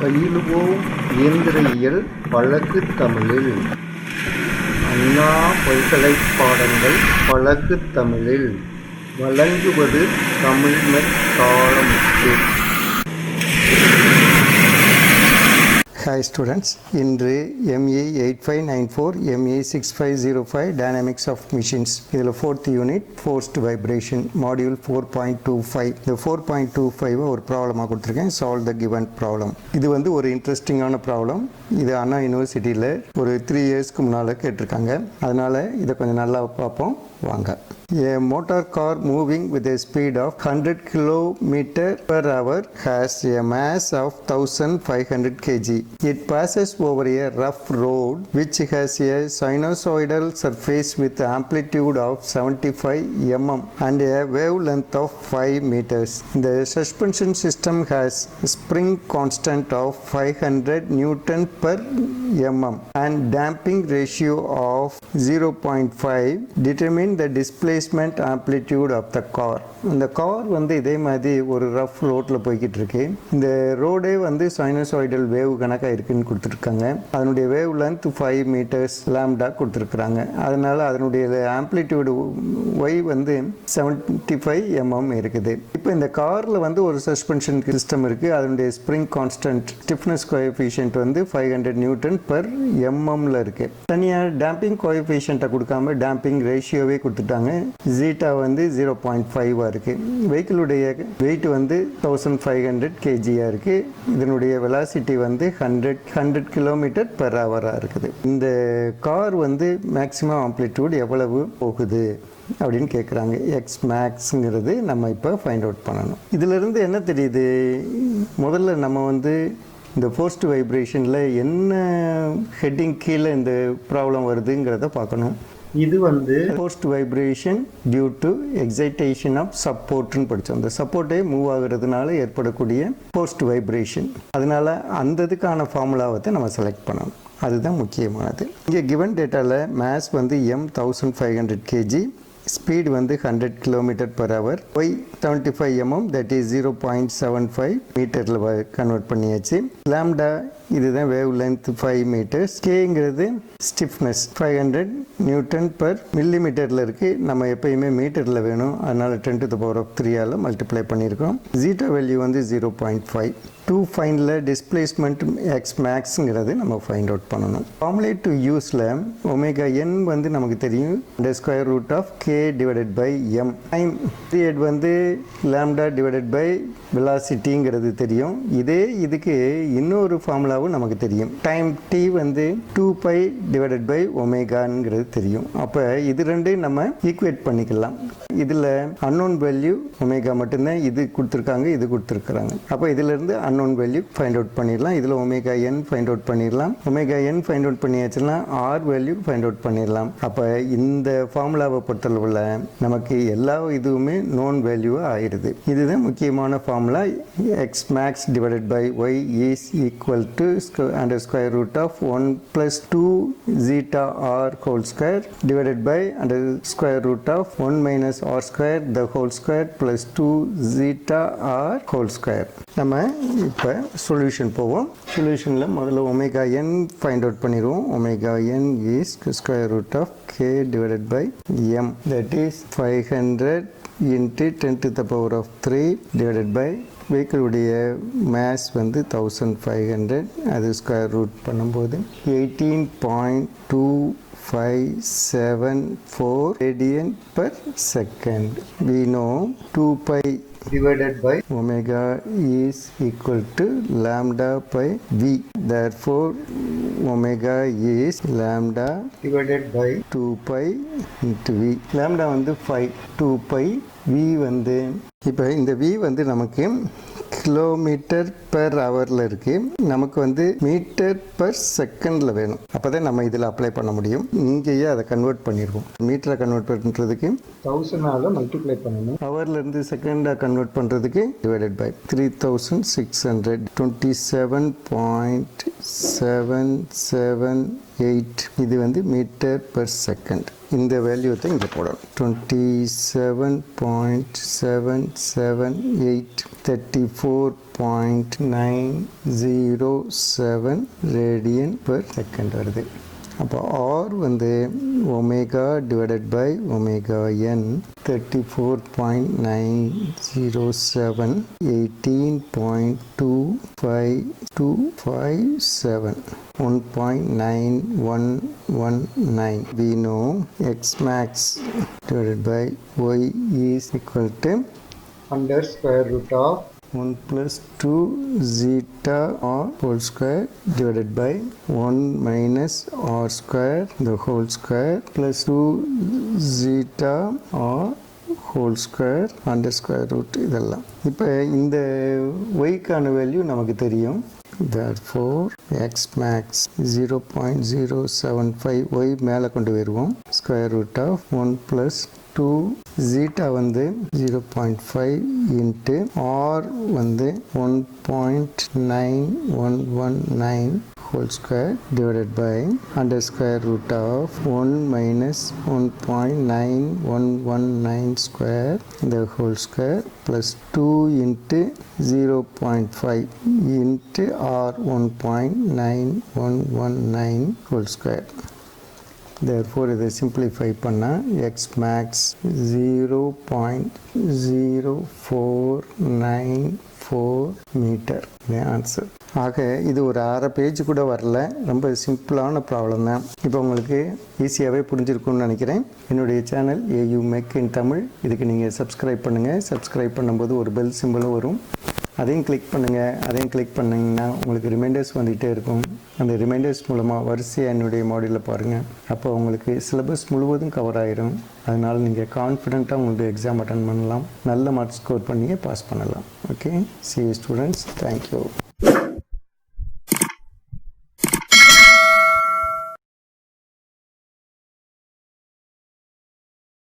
பயிலுவோம் இயந்திரவியல் வழக்குத் தமிழில். அண்ணா பல்கலைப் பாடங்கள் வழக்குத் தமிழில். வழங்குவது தமிழ்மெக்காலமுக்கு. Hi students, இன்று ME 8594 ME 6505 Dynamics of Machines இதில் 4th unit Forced Vibration Module 4.25. இந்த 4.25 ஒரு ப்ராப்ளமாக கொடுத்துருக்கேன். Solve the given problem. இது வந்து ஒரு இன்ட்ரெஸ்டிங்கான ப்ராப்ளம். இது அண்ணா யூனிவர்சிட்டியில் ஒரு 3 இயர்ஸ்க்கு முன்னால் கேட்டிருக்காங்க. அதனால் இதை கொஞ்சம் நல்லா பார்ப்போம் வாங்க. A motor car moving with a speed of 100 km per hour has a mass of 1500 kg. It passes over a rough road which has a sinusoidal surface with amplitude of 75 mm and a wavelength of 5 meters. The suspension system has a spring constant of 500 Newton per mm and damping ratio of 0.5. Determine the displacement amplitude of the car. இந்த car வந்து இதே மாதிரி ஒரு rough ரோட்டில் போய்கிட்டு இருக்கு. இந்த ரோடே வந்து சைனசாய்டல் வேவ் கணக்காக இருக்குன்னு கொடுத்துருக்காங்க. அதனுடைய வேவ் லென்த் 5 meters லாம்டா கொடுத்துருக்குறாங்க. அதனால அதனுடைய ஆம்ப்ளிடியூடு ஒய் வந்து 75 mm இருக்குது. இப்போ இந்த காரில் வந்து ஒரு சஸ்பென்ஷன் சிஸ்டம் இருக்குது. அதனுடைய ஸ்ப்ரிங் கான்ஸ்டன்ட் ஸ்டிஃப்னஸ் கோஎஃபிஷியன்ட் வந்து 500 Newton per mmல இருக்குது. தனியாக டேம்பிங் கோஎஃபிஷியன்ட்டை கொடுக்காம டேம்பிங் ரேஷியோவே கொடுத்துட்டாங்க. ஜீட்டா வந்து 0.5 இருக்குது. வெஹிக்கிளுடைய வெயிட் வந்து 1500 kgயாக இருக்குது. இதனுடைய வெலாசிட்டி வந்து 100 km per hour இருக்குது. இந்த கார் வந்து மேக்ஸிமம் ஆம்ப்ளிடியூட் எவ்வளவு போகுது அப்படின்னு கேட்குறாங்க. எக்ஸ் மேக்ஸுங்கிறது நம்ம இப்போ ஃபைண்ட் அவுட் பண்ணணும். இதிலிருந்து என்ன தெரியுது? முதல்ல நம்ம வந்து இந்த ஃபோர்ஸ்ட் வைப்ரேஷனில் என்ன ஹெட்டிங் கீழே இந்த ப்ராப்ளம் வருதுங்கிறத பார்க்கணும். இது வந்து forced vibration due to excitation of சப்போர்ட்னு படித்தோம். அந்த சப்போர்ட்டே மூவ் ஆகுறதுனால ஏற்படக்கூடிய ஃபோர்ஸ்ட் வைப்ரேஷன். அதனால அந்த இதுக்கான ஃபார்முலாவை நம்ம செலக்ட் பண்ணணும். அதுதான் முக்கியமானது. இங்கே கிவன் டேட்டாவில் மேஸ் வந்து M1500 kg, ஸ்பீட் வந்து 100 km per hour, y 75 mm, that is 0.75 மீட்டரில் கன்வெர்ட் பண்ணியாச்சு. லாம்டா இதுதான் வேவ் லென்த் 5 meters. கேங்கிறது ஸ்டிஃப்னஸ் 500 Newton per millimeterல இருக்குது. நம்ம எப்பயுமே மீட்டரில் வேணும். அதனால் 10 to the power of 3 multiply பண்ணியிருக்கோம். ஜீட்டா வேல்யூ வந்து 0.5. டூ ஃபைண்டில் டிஸ்பிளேஸ்மெண்ட் எக்ஸ் மேக்ஸுங்கிறது நம்ம ஃபைண்ட் அவுட் பண்ணணும். ஃபார்முலேட் டு யூஸில் ஒமேகா என் வந்து நமக்கு தெரியும், square root of k divided by m. Time period வந்து லாம்டா டிவைடட் பை வெலாசிட்டிங்கிறது தெரியும். இதே இதுக்கு இன்னொரு ஃபார்முலாவும் நமக்கு தெரியும். டைம் டி வந்து 2π டிவைடட் பை ஒமேகாங்கிறது தெரியும். அப்போ இது ரெண்டையும் நம்ம ஈக்குவேட் பண்ணிக்கலாம். இதில் அன்னோன் வேல்யூ ஒமேகா மட்டும்தான் இது கொடுத்துருக்காங்க, இது கொடுத்துருக்குறாங்க. அப்போ இதிலிருந்து அன்னோன் வேல்யூ ஃபைண்ட் அவுட் பண்ணிடலாம். இதில் ஒமேகா என் ஃபைண்ட் அவுட் பண்ணிடலாம். ஒமேகா என் ஃபைண்ட் அவுட் பண்ணியாச்சுன்னா ஆர் வேல்யூ ஃபைண்ட் அவுட் பண்ணிடலாம். அப்போ இந்த ஃபார்முலாவை பொறுத்தளவில் நமக்கு எல்லா இதுவுமே நோன் வேல்யூவாக ஆயிடுது. இதுதான் முக்கியமான formula. X max divided by y is equal to under square root of 1 + 2 zeta r whole square divided by under square root of 1 - r square the whole square + 2 zeta r whole square. நம்ம இப்போ solution போவோம். சொல்யூஷனில் முதல்ல omega n find out பண்ணிடுவோம். Omega n is square root of k divided by m, that is 500 × 10 to the power of 3 divided by வெஹிக்கிளுடைய mass வந்து 1500. அது square root பண்ணும்போது 18.2574 radian per second. We know 2π divided by omega is equal to lambda by v. Therefore omega is lambda divided by 2π into v. lambda வந்து 5, 2π, v வந்து இப்போ இந்த v வந்து நமக்கு கிலோமீட்டர் பெர் ஹவரில் இருக்குது. நமக்கு வந்து மீட்டர் பெர் செகண்டில் வேணும். அப்போ தான் நம்ம இதில் அப்ளை பண்ண முடியும். இங்கேயே அதை கன்வெர்ட் பண்ணிடுவோம். மீட்டரை கன்வெர்ட் பண்ணுறதுக்கு 1000 மல்டிப்ளை பண்ணணும். ஹவர்லேருந்து செகண்டாக கன்வெர்ட் பண்ணுறதுக்கு டிவைடட் பை 3627.77 8 இது வந்து மீட்டர் பெர் செகண்ட். இந்த வேல்யூ தான் இங்கே போடணும். 27.778 34.907 ரேடியன் பெர் செகண்ட் வருது. அப்போ R வந்து omega divided by omega n 34.907 18.25257 1.9119. We know X max divided by Y is equal to under square root of 1 plus 2 zeta r whole square divided by 1 minus r square the whole square plus 2 zeta r whole square under square root. இதெல்லாம் இப்போ இந்த yக்கான value நமக்கு தெரியும். Therefore x max 0.075 y மேலே கொண்டு வருவோம். square root of 1 plus 2 zeta வந்து 0.5 into r வந்து 1.9119 whole square divided by under square root of 1 minus 1.9119 square the whole square plus 2 into 0.5 into r 1.9119 whole square. Therefore இதை simplify பண்ணால் x max 0.0494 metre answer. ஆக இது ஒரு அரை page கூட வரல, ரொம்ப சிம்பிளான ப்ராப்ளம் தான். இப்போ உங்களுக்கு ஈஸியாகவே புரிஞ்சிருக்கும்னு நினைக்கிறேன். என்னுடைய சேனல் AUmech-in-tamil, இதுக்கு நீங்கள் சப்ஸ்கிரைப் பண்ணுங்கள். சப்ஸ்கிரைப் பண்ணும்போது ஒரு பெல் சிம்பிளும் வரும், அதையும் கிளிக் பண்ணுங்கள். அதையும் கிளிக் பண்ணிங்கன்னா உங்களுக்கு ரிமைண்டர்ஸ் வந்துகிட்டே இருக்கும். அந்த ரிமைண்டர்ஸ் மூலமாக வரிசையாக என்னுடைய மாடியூலில் பாருங்கள். அப்போ உங்களுக்கு சிலபஸ் முழுவதும் கவர் ஆகிரும். அதனால் நீங்கள் கான்ஃபிடென்ட்டாக உங்களுடைய எக்ஸாம் அட்டன் பண்ணலாம், நல்ல மார்க்ஸ் ஸ்கோர் பண்ணியே பாஸ் பண்ணலாம். Okay, see you students. Thank you.